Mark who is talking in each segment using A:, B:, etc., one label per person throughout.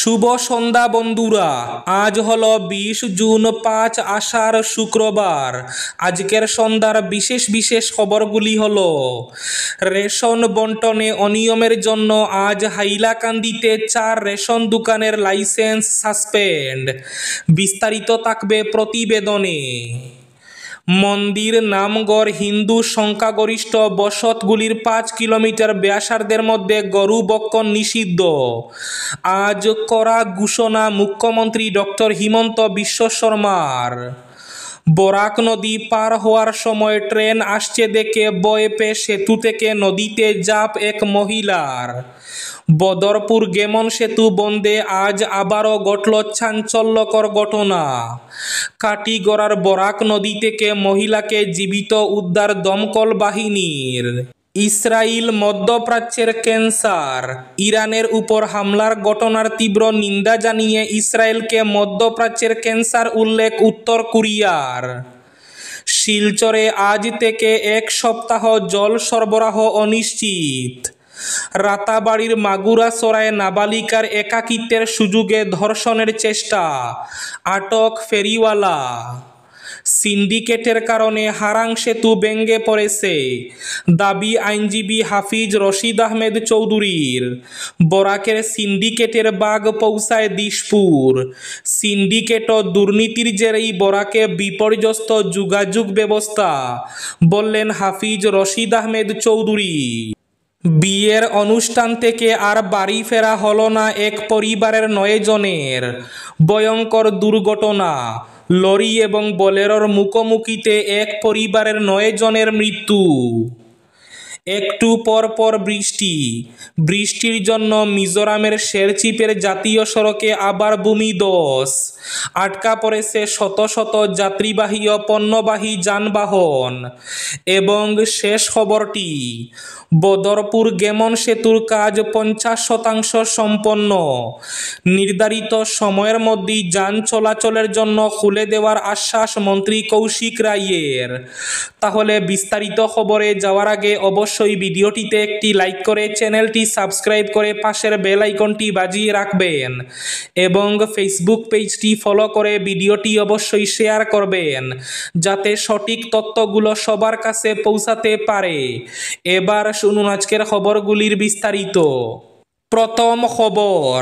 A: শুভ সন্ধ্যা বন্ধুরা। আজ হলো 20 জুন, 5 আষাঢ়, শুক্রবার। আজকের সন্ধ্যার বিশেষ বিশেষ খবরগুলি হলো: রেশন বন্টনে অনিয়মের জন্য আজ হাইলাকান্দিতে 4 রেশন দোকানের লাইসেন্স সাসপেন্ড। বিস্তারিত থাকবে প্রতিবেদনে। মন্দির নামগড় হিন্দু সংখ্যাগরিষ্ঠ বসতগুলির 5 কিলোমিটার ব্যাসার্ধের মধ্যে গরু বক্ষণ নিষিদ্ধ। আজ কড়া ঘোষণা মুখ্যমন্ত্রী ডক্টর হিমন্ত বিশ্ব শর্মার। বরাক নদী পার হওয়ার সময় ট্রেন আসছে দেখে ভয় পেয়ে সেতু থেকে নদীতে ঝাঁপ এক মহিলার। বদরপুর গেমন সেতু বন্ধে আজ আবারও ঘটল চাঞ্চল্যকর ঘটনা। কাটিগড়ার বরাক নদী থেকে মহিলাকে জীবিত উদ্ধার দমকল বাহিনীর। ইসরায়েল মধ্যপ্রাচ্যের ক্যান্সার। ইরানের উপর হামলার ঘটনার তীব্র নিন্দা জানিয়ে ইসরায়েলকে মধ্যপ্রাচ্যের ক্যান্সার উল্লেখ উত্তর কোরিয়ার। শিলচরে আজ থেকে 1 সপ্তাহ জল সরবরাহ অনিশ্চিত। রাতাবাড়ির মাগুরাসরায় নাবালিকার একাকিত্বের সুযোগে ধর্ষণের চেষ্টা, আটক ফেরিওয়ালা। সিন্ডিকেটের কারণে হারাং সেতু ভেঙে পড়েছে, দাবি আইনজীবী হাফিজ রশিদ আহমেদ চৌধুরীর। বরাকের সিন্ডিকেটের বাগ পৌঁছায় দিশপুর। সিন্ডিকেট ও দুর্নীতির জেরেই বরাকে বিপর্যস্ত যোগাযোগ ব্যবস্থা, বললেন হাফিজ রশিদ আহমেদ চৌধুরী। বিয়ের অনুষ্ঠান থেকে আর বাড়ি ফেরা হলো না এক পরিবারের 9 জনের। ভয়ঙ্কর দুর্ঘটনা। লরি এবং বোলেরোর মুখোমুখিতে এক পরিবারের 9 জনের মৃত্যু। একটু পর পর বৃষ্টি। বৃষ্টির জন্য মিজোরামের শেরচিপের জাতীয় সড়কে আবার ভূমিধস। আটকা পড়েছে শত শত যাত্রীবাহী ও পণ্যবাহী যানবাহন। এবং শেষ খবরটি, বদরপুর গেমন সেতুর কাজ 50% সম্পন্ন। নির্ধারিত সময়ের মধ্যেই যান চলাচলের জন্য খুলে দেওয়ার আশ্বাস মন্ত্রী কৌশিক রায়ের। তাহলে বিস্তারিত খবরে যাওয়ার আগে অবশ্যই ভিডিওটিতে একটি লাইক করে চ্যানেলটি সাবস্ক্রাইব করে পাশের বেল আইকনটি বাজিয়ে রাখবেন এবং ফেসবুক পেজটি ফলো করে ভিডিওটি অবশ্যই শেয়ার করবেন, যাতে সঠিক তথ্যগুলো সবার কাছে পৌঁছাতে পারে। এবার শুনুন আজকের খবরগুলির বিস্তারিত। প্রথম খবর,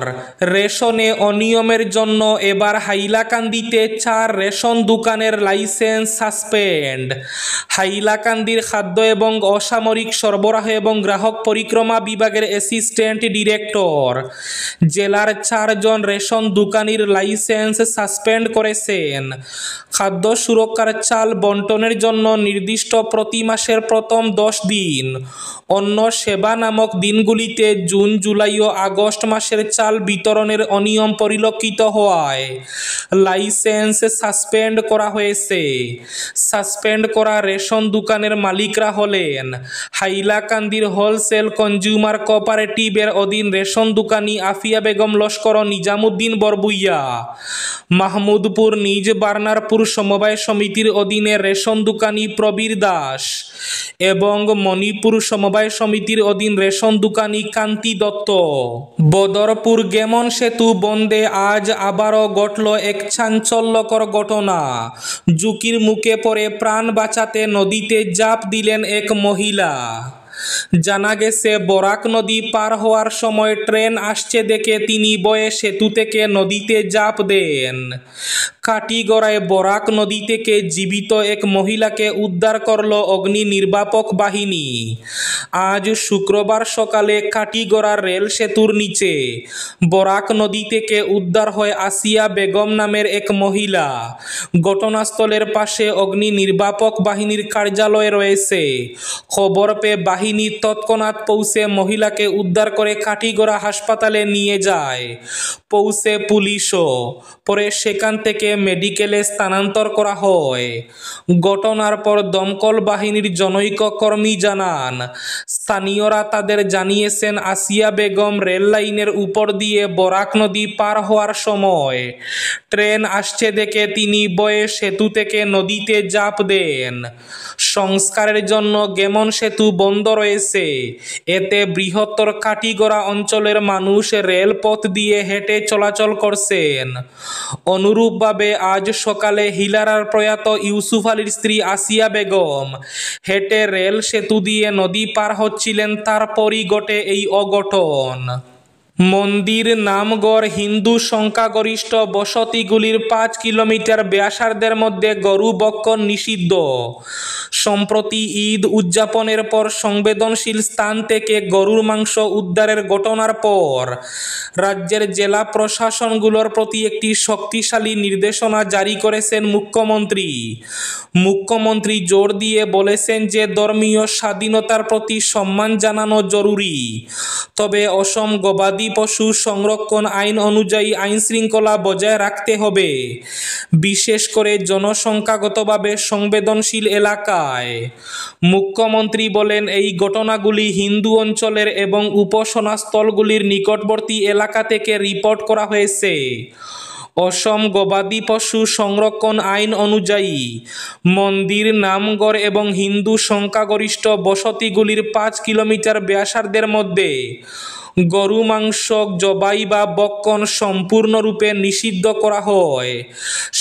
A: রেশনে অনিয়মের জন্য এবার হাইলাকান্দিতে 4 রেশন দোকানের লাইসেন্স সাসপেন্ড। হাইলাকান্দির খাদ্য এবং অসামরিক সরবরাহ এবং গ্রাহক পরিক্রমা বিভাগের অ্যাসিস্ট্যান্ট ডিরেক্টর জেলার 4 জন রেশন দোকানির লাইসেন্স সাসপেন্ড করেছেন। খাদ্য সুরক্ষার চাল বন্টনের জন্য নির্দিষ্ট প্রতি মাসের প্রথম 10 দিন, অন্য সেবা নামক দিনগুলিতে জুন, জুলাই ও আগস্ট মাসের চাল বিতরণের অনিয়ম পরিলক্ষিত হওয়ায় লাইসেন্স সাসপেন্ড করা হয়েছে। সাসপেন্ড করা রেশন দোকানের মালিকরা হলেন হাইলাকান্দির হোলসেল কনজিউমার কোঅপারেটিভের অধীন রেশন দোকানি আফিয়া বেগম লস্কর ও নিজামুদ্দিন বরবুইয়া, মাহমুদপুর নিজ বার্নারপুর সমবায় সমিতির অধীনে রেশন দোকানি প্রবীর দাস এবং মণিপুর সমবায় সমিতির অধীন রেশন দোকানি কান্তি দত্ত। বদরপুর গেমন সেতু বন্ধে আজ আবারও ঘটল এক চাঞ্চল্যকর ঘটনা। ঝুঁকির মুখে পড়ে প্রাণ বাঁচাতে নদীতে ঝাঁপ দিলেন এক মহিলা। জানা গেছে, বরাক নদী পার হওয়ার সময় ট্রেন আসছে দেখে তিনি ভয়ে সেতু থেকে নদীতে ঝাঁপ দেন। কাটিগড়ায় বরাক নদী থেকে জীবিত এক মহিলাকে উদ্ধার করল অগ্নি নির্বাপক বাহিনী। আজ শুক্রবার সকালে কাটিগড়ার রেল সেতুর নিচে বরাক নদী থেকে উদ্ধার হয় আসিয়া বেগম নামের এক মহিলা। ঘটনাস্থলের পাশে অগ্নি নির্বাপক বাহিনীর কার্যালয় রয়েছে। খবর পেয়ে বাহিনী তৎক্ষণাৎ পৌঁছে মহিলাকে উদ্ধার করে কাটিগড়া হাসপাতালে নিয়ে যায়। পৌঁছে পুলিশও, পরে সেখান থেকে মেডিকেলে স্থানান্তর করা হয়। ঘটনার পর দমকল বাহিনীর জনৈক কর্মী জানান, স্থানীয়রা তাদের জানিয়েছেন আসিয়া বেগম রেল লাইনের উপর দিয়ে বরাক নদী পার হওয়ার সময় ট্রেন আসছে দেখে তিনি ভয়ে সেতু থেকে নদীতে ঝাঁপ দেন। সংস্কারের জন্য গেমন সেতু বন্ধ রয়েছে। এতে বৃহত্তর কাটিগড়া অঞ্চলের মানুষ রেলপথ দিয়ে হেঁটে চলাচল করছেন। অনুরূপভাবে আজ সকালে হিলারার প্রয়াত ইউসুফ আলীর স্ত্রী আসিয়া বেগম হেঁটে রেল সেতু দিয়ে নদী পার হচ্ছিলেন, তারপরই ঘটে এই অঘটন। মন্দির নামগড় হিন্দু সংখ্যাগরিষ্ঠ বসতিগুলির 5 কিলোমিটার ব্যাসার্ধের মধ্যে গরু বক্ষণ নিষিদ্ধ। সম্প্রতি ঈদ উদযাপনের পর সংবেদনশীল স্থান থেকে গরুর মাংস উদ্ধারের ঘটনার পর রাজ্যের জেলা প্রশাসনগুলোর প্রতি একটি শক্তিশালী নির্দেশনা জারি করেছেন মুখ্যমন্ত্রী। মুখ্যমন্ত্রী জোর দিয়ে বলেছেন যে ধর্মীয় স্বাধীনতার প্রতি সম্মান জানানো জরুরি, তবে অসম গবাদি পশু সংরক্ষণ আইন অনুযায়ী আইনশৃঙ্খলা বজায় রাখতে হবে, বিশেষ করে জনসংখ্যাগতভাবে সংবেদনশীল এলাকায়। মুখ্যমন্ত্রী বলেন, এই ঘটনাগুলি হিন্দু অঞ্চলের এবং উপাসনা স্থলগুলির নিকটবর্তী এলাকা থেকে রিপোর্ট করা হয়েছে। অসম গবাদি পশু সংরক্ষণ আইন অনুযায়ী মন্দির নামগড় এবং হিন্দু সংখ্যাগরিষ্ঠ বসতিগুলির 5 কিলোমিটার ব্যাসার্ধের মধ্যে গরু মাংস জবাই বা বক্ষণ সম্পূর্ণরূপে নিষিদ্ধ করা হয়।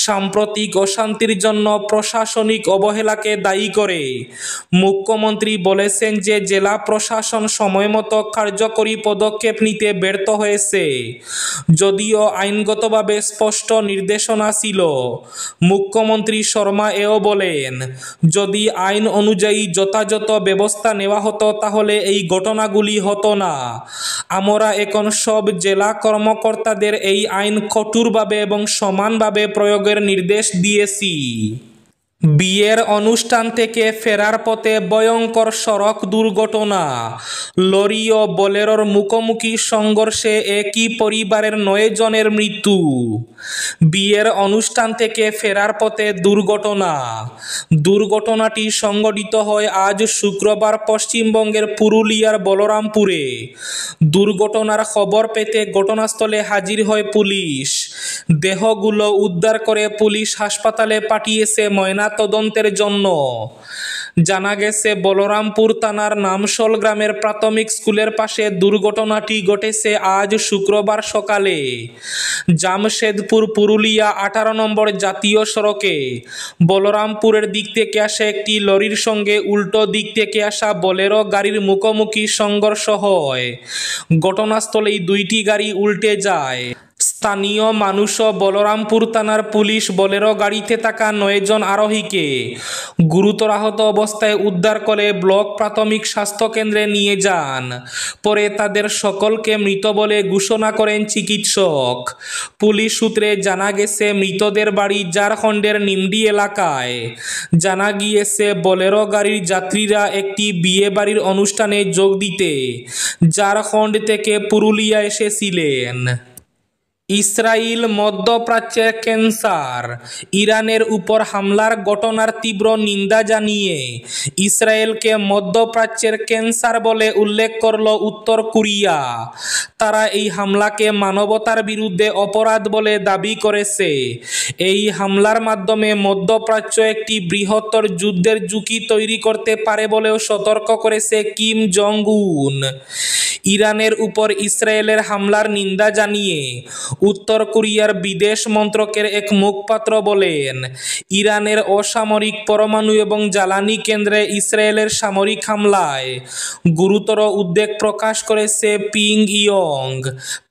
A: সাম্প্রতিক অশান্তির জন্য প্রশাসনিক অবহেলাকে দায়ী করে মুখ্যমন্ত্রী বলেছেন যে জেলা প্রশাসন সময়মতো কার্যকরী পদক্ষেপ নিতে ব্যর্থ হয়েছে, যদিও আইনগতভাবে স্পষ্ট নির্দেশনা ছিল। মুখ্যমন্ত্রী শর্মা এও বলেন, যদি আইন অনুযায়ী যথাযথ ব্যবস্থা নেওয়া হতো তাহলে এই ঘটনাগুলি হতো না। আমরা এখন সব জেলা কর্মকর্তাদের এই আইন কঠোরভাবে এবং সমানভাবে প্রয়োগের নির্দেশ দিয়েছি। বিয়ের অনুষ্ঠান থেকে ফেরার পথে ভয়ঙ্কর সড়ক দুর্ঘটনা। লরি ও বোলেরোর মুখোমুখি সংঘর্ষে একই পরিবারের 9 জনের মৃত্যু। বিয়ের অনুষ্ঠান থেকে ফেরার পথে দুর্ঘটনা। দুর্ঘটনাটি সংঘটিত হয় আজ শুক্রবার পশ্চিমবঙ্গের পুরুলিয়ার বলরামপুরে। দুর্ঘটনার খবর পেতে ঘটনাস্থলে হাজির হয় পুলিশ। দেহগুলো উদ্ধার করে পুলিশ হাসপাতালে পাঠিয়েছে ময়নাতদন্তের জন্য। জানা গেছে, বলরামপুর থানার নামশল গ্রামের প্রাথমিক স্কুলের পাশে দুর্ঘটনাটি ঘটেছে আজ শুক্রবার সকালে। জামশেদপুর পুরুলিয়া 18 নম্বর জাতীয় সড়কে বলরামপুরের দিক থেকে আসা একটি লরির সঙ্গে উল্টো দিক থেকে আসা বোলেরো গাড়ির মুখোমুখি সংঘর্ষ হয়। ঘটনাস্থলেই 2টি গাড়ি উল্টে যায়। স্থানীয় মানুষ ও বলরামপুর থানার পুলিশ বোলেরো গাড়িতে থাকা 9 জন আরোহীকে গুরুতর আহত অবস্থায় উদ্ধার করে ব্লক প্রাথমিক স্বাস্থ্য কেন্দ্রে নিয়ে যান। পরে তাদের সকলকে মৃত বলে ঘোষণা করেন চিকিৎসক। পুলিশ সূত্রে জানা গেছে, মৃতদের বাড়ি ঝাড়খণ্ডের নিমডি এলাকায়। জানা গিয়েছে, বোলেরো গাড়ির যাত্রীরা একটি বিয়ে বাড়ির অনুষ্ঠানে যোগ দিতে ঝাড়খণ্ড থেকে পুরুলিয়া এসেছিলেন। ইসরায়েল মধ্যপ্রাচ্যের ক্যান্সার। ইরানের উপর হামলার ঘটনার তীব্র নিন্দা জানিয়ে ইসরায়েলকে মধ্যপ্রাচ্যের ক্যান্সার বলে উল্লেখ করল উত্তর কোরিয়া। তারা এই হামলাকে মানবতার বিরুদ্ধে অপরাধ বলে দাবি করেছে। এই হামলার মাধ্যমে মধ্যপ্রাচ্য একটি বৃহত্তর যুদ্ধের ঝুঁকি তৈরি করতে পারে বলেও সতর্ক করেছে কিম জং উন। ইরানের উপর ইসরায়েলের হামলার নিন্দা জানিয়ে উত্তর কোরিয়ার বিদেশ মন্ত্রকের এক মুখপাত্র বলেন, ইরানের অসামরিক পরমাণু এবং জ্বালানি কেন্দ্রে ইসরায়েলের সামরিক হামলায় গুরুতর উদ্বেগ প্রকাশ করেছে পিয়ংইয়ং।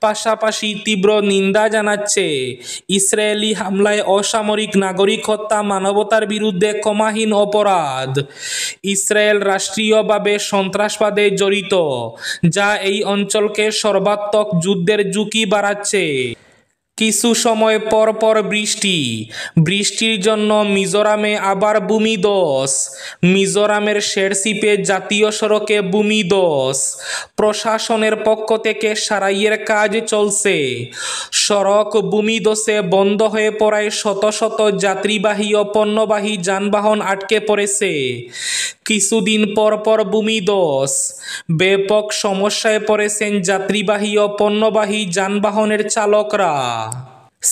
A: পাশাপাশি তীব্র নিন্দা জানাচ্ছে ইসরায়েলি হামলায় অসামরিক নাগরিক হত্যা মানবতার বিরুদ্ধে ক্ষমাহীন অপরাধ। ইসরায়েল রাষ্ট্রীয়ভাবে সন্ত্রাসবাদে জড়িত, যা এই অঞ্চলকে সর্বাত্মক যুদ্ধের ঝুঁকি বাড়াচ্ছে। কিছু সময় পর পর বৃষ্টির জন্য মিজোরামে আবার ভূমিধস। মিজোরামের শেরসিপে জাতীয় সড়কে ভূমিধস। প্রশাসনের পক্ষ থেকে সারাইয়ের কাজ চলছে। সড়ক ভূমিধসে বন্ধ হয়ে পড়ায় শত শত যাত্রীবাহী ও পণ্যবাহী যানবাহন আটকে পড়েছে। কিছুদিন পর পর ভূমিধস। ব্যাপক সমস্যায় পড়েছেন যাত্রীবাহী ও পণ্যবাহী যানবাহনের চালকরা।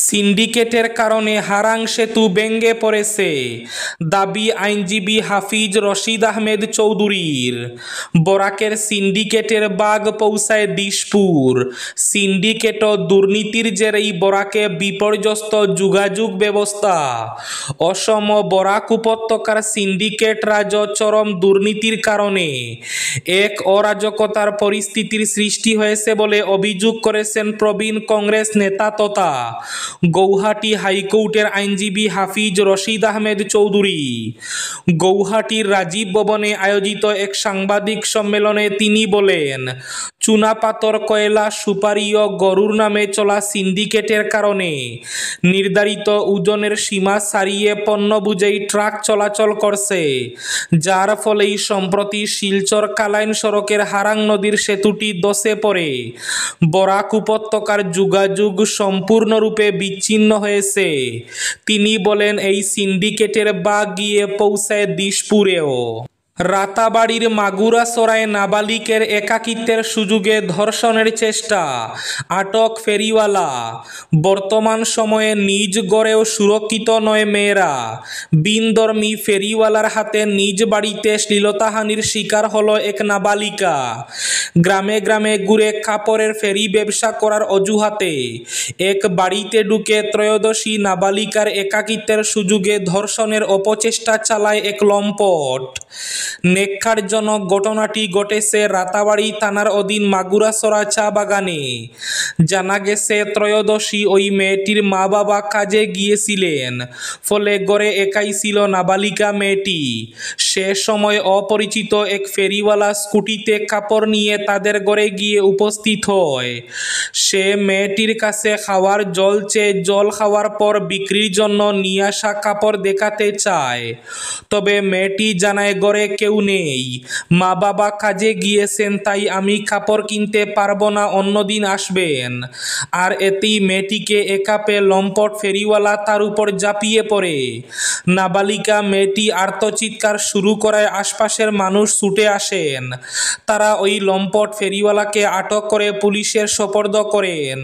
A: সিন্ডিকেটের কারণে হারাং সেতু ভেঙে পড়েছে, দাবি আইনজীবী হাফিজ রশিদ আহমেদ চৌধুরীর। বরাকের সিন্ডিকেটের বাগ পৌঁছায় দিশপুর। সিন্ডিকেট ও দুর্নীতির জেরেই বরাকে বিপর্যস্ত যোগাযোগ ব্যবস্থা। অসম বরাক উপত্যকার সিন্ডিকেট রাজ চরম দুর্নীতির কারণে এক অরাজকতার পরিস্থিতির সৃষ্টি হয়েছে বলে অভিযোগ করেছেন প্রবীণ কংগ্রেস নেতা তথা গৌহাটি হাইকোর্টের আইনজীবী হাফিজ রশিদ আহমেদ চৌধুরী। গৌহাটির রাজীব ভবনে আয়োজিত এক সাংবাদিক সম্মেলনে তিনি বলেন, চুনাপাথর, কয়লা, সুপারি ও গরুর নামে চলা সিন্ডিকেটের কারণে নির্ধারিত ওজনের সীমা ছাড়িয়ে পণ্য বুঝেই ট্রাক চলাচল করছে, যার ফলেই সম্প্রতি শিলচর কালাইন সড়কের হারাং নদীর সেতুটি ধসে পড়ে বরাক উপত্যকার যোগাযোগ সম্পূর্ণরূপে বিচ্ছিন্ন হয়েছে। তিনি বলেন, এই সিন্ডিকেটের বাগ গিয়ে পৌঁছায় দিশপুরেও। রাতাবাড়ির মাগুরাসরায় নাবালিকের একাকিত্বের সুযোগে ধর্ষণের চেষ্টা, আটক ফেরিওয়ালা। বর্তমান সময়ে নিজ গড়েও সুরক্ষিত নয় মেয়েরা। বিনধর্মী ফেরিওয়ালার হাতে নিজ বাড়িতে শ্লীলতাহানির শিকার হলো এক নাবালিকা। গ্রামে গ্রামে ঘুরে কাপড়ের ফেরি ব্যবসা করার অজুহাতে এক বাড়িতে ঢুকে ত্রয়োদশী নাবালিকার একাকিত্বের সুযোগে ধর্ষণের অপচেষ্টা চালায় এক লম্পট। নেক্কারজনক ঘটনাটি ঘটেছে রাতাবাড়ি থানার অধীন মাগুরাসরা চা বাগানে। জানা গেছে, ত্রয়োদশী ওই মেয়েটির মা বাবা কাজে গিয়েছিলেন, ফলে ঘরে একাই ছিল নাবালিকা মেয়েটি। সে সময় অপরিচিত এক ফেরিওয়ালা স্কুটিতে কাপড় নিয়ে তাদের ঘরে গিয়ে উপস্থিত হয়। সে মেয়েটির কাছে খাওয়ার জল চেয়ে জল খাওয়ার পর বিক্রির জন্য নিয়ে আসা কাপড় দেখাতে চায়। তবে মেয়েটি জানায়, ঘরে কেউ নেই, মা বাবা কাজে গিয়েছেন, তাই আমি কাপড় কিনতে পারবো না, অন্যদিন আসবেন। আর এতেই মেয়েটিকে একা পেয়ে লম্পট ফেরিওয়ালা তার উপর ঝাঁপিয়ে পড়ে। নাবালিকা মেয়েটি আর্তচিৎকার শুরু করায় আশপাশের মানুষ ছুটে আসেন। তারা ওই লম্পট ফেরিওয়ালাকে আটক করে পুলিশের সোপর্দ করেন।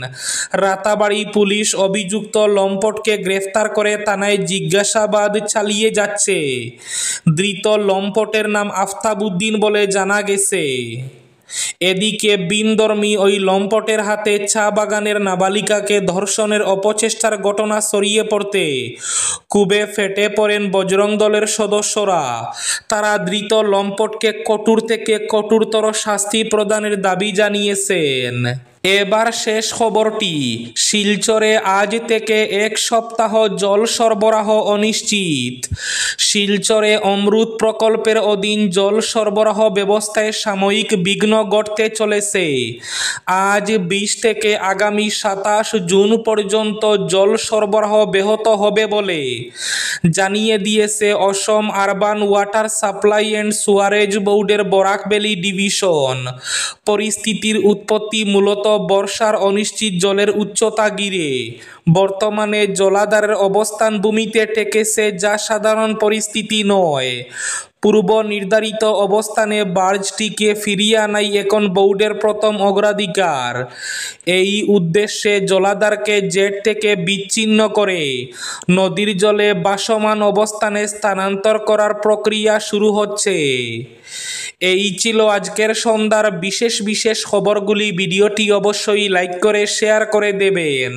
A: রাতাবাড়ি পুলিশ অভিযুক্ত লম্পটকে গ্রেফতার করে থানায় জিজ্ঞাসাবাদ চালিয়ে যাচ্ছে। ধৃত লম্পটের নাম আফতাব উদ্দিন বলে জানা গেছে। এদিকে বিনধর্মী ওই লম্পটের হাতে চা বাগানের নাবালিকাকে ধর্ষণের অপচেষ্টার ঘটনা ছড়িয়ে পড়তে ক্ষোভে ফেটে পড়েন বজরং দলের সদস্যরা। তারা ধৃত লম্পটকে কঠোর থেকে কঠোরতর শাস্তি প্রদানের দাবি জানিয়েছেন। এবার শেষ খবরটি, শিলচরে আজ থেকে এক সপ্তাহ জল সরবরাহ অনিশ্চিত। শিলচরে অমৃত প্রকল্পের অধীন জল সরবরাহ ব্যবস্থায় সাময়িক বিঘ্ন ঘটতে চলেছে। আজ 20 থেকে আগামী 27 জুন পর্যন্ত জল সরবরাহ ব্যাহত হবে বলে জানিয়ে দিয়েছে Assam urban water supply and sewerage বোর্ডের বরাক ভ্যালি ডিভিশন। পরিস্থিতির উৎপত্তি মূলত বর্ষার অনিশ্চিত জলের উচ্চতা ঘিরে। বর্তমানে জলাধারের অবস্থান ভূমিতে ঠেকেছে, যা সাধারণ পরিস্থিতি নয়। পূর্ব নির্ধারিত অবস্থানে বার্জটিকে ফিরিয়ে আনাই এখন বোর্ডের প্রথম অগ্রাধিকার। এই উদ্দেশ্যে জলাধারকে জেট থেকে বিচ্ছিন্ন করে নদীর জলে ভাসমান অবস্থানে স্থানান্তর করার প্রক্রিয়া শুরু হচ্ছে। এই ছিল আজকের সন্ধ্যার বিশেষ বিশেষ খবরগুলি। ভিডিওটি অবশ্যই লাইক করে শেয়ার করে দেবেন।